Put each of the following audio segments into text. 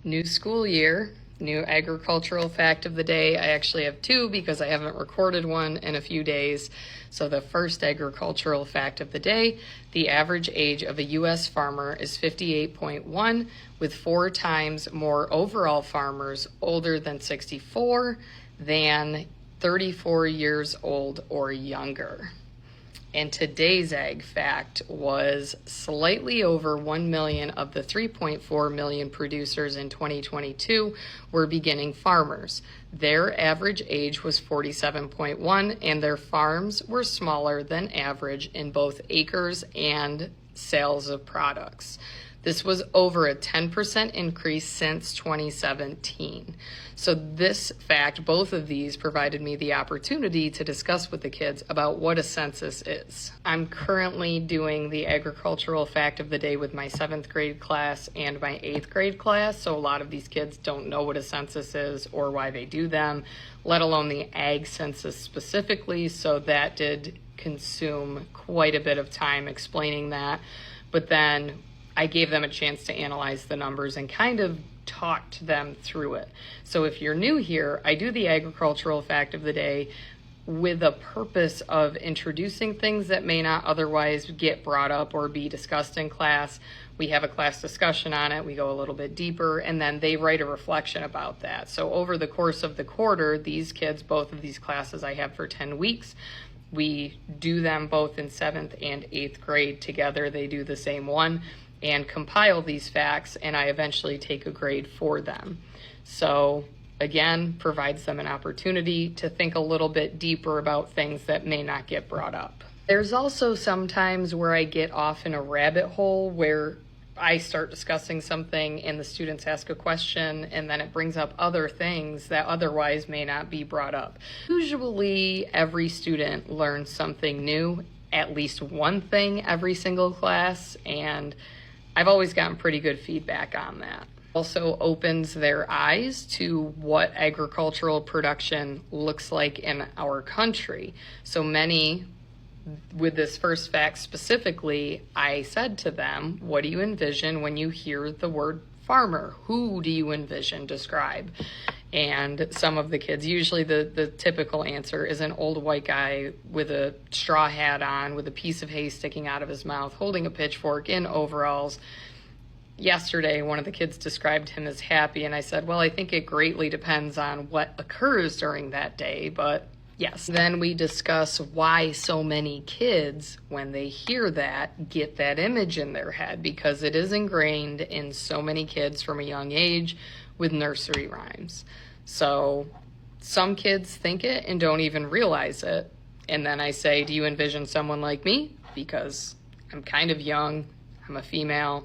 New school year, new agricultural fact of the day. I actually have two because I haven't recorded one in a few days. So the first agricultural fact of the day, the average age of a U.S. farmer is 58.1, with 4 times more overall farmers older than 64 than 34 years old or younger. And today's ag fact was slightly over 1 million of the 3.4 million producers in 2022 were beginning farmers. Their average age was 47.1, and their farms were smaller than average in both acres and sales of products. This was over a 10% increase since 2017. So this fact, both of these, provided me the opportunity to discuss with the kids about what a census is. I'm currently doing the agricultural fact of the day with my 7th grade class and my 8th grade class, so a lot of these kids don't know what a census is or why they do them, let alone the ag census specifically, so that did consume quite a bit of time explaining that. But then I gave them a chance to analyze the numbers and kind of talked them through it. So if you're new here, I do the agricultural fact of the day with a purpose of introducing things that may not otherwise get brought up or be discussed in class. We have a class discussion on it, we go a little bit deeper, and then they write a reflection about that. So over the course of the quarter, these kids, both of these classes I have for 10 weeks, we do them both in 7th and 8th grade together. They do the same one and compile these facts, and I eventually take a grade for them. So again, provides them an opportunity to think a little bit deeper about things that may not get brought up. There's also some times where I get off in a rabbit hole where I start discussing something and the students ask a question and then it brings up other things that otherwise may not be brought up. Usually every student learns something new, at least one thing every single class, and I've always gotten pretty good feedback on that. Also opens their eyes to what agricultural production looks like in our country. So many, with this first fact specifically, I said to them, what do you envision when you hear the word farmer? Who do you envision? Describe. And some of the kids, usually the typical answer is an old white guy with a straw hat on, with a piece of hay sticking out of his mouth, holding a pitchfork in overalls. Yesterday, one of the kids described him as happy, and I said, well, I think it greatly depends on what occurs during that day, but yes. Then we discuss why so many kids, when they hear that, get that image in their head, because it is ingrained in so many kids from a young age with nursery rhymes. So some kids think it and don't even realize it. And then I say, do you envision someone like me? Because I'm kind of young, I'm a female.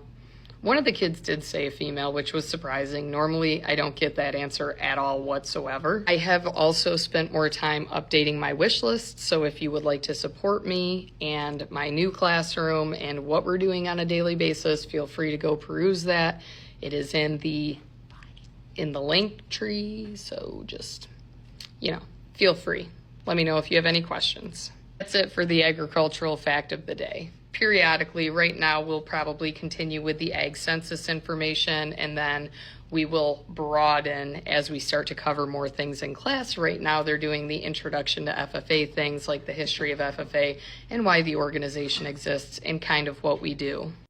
One of the kids did say a female, which was surprising. Normally, I don't get that answer at all whatsoever. I have also spent more time updating my wish list, so if you would like to support me and my new classroom and what we're doing on a daily basis, feel free to go peruse that. It is in the link tree, so just, feel free. Let me know if you have any questions. That's it for the agricultural fact of the day. Periodically, right now, we'll probably continue with the ag census information, and then we will broaden as we start to cover more things in class. Right now, they're doing the introduction to FFA things like the history of FFA and why the organization exists and kind of what we do.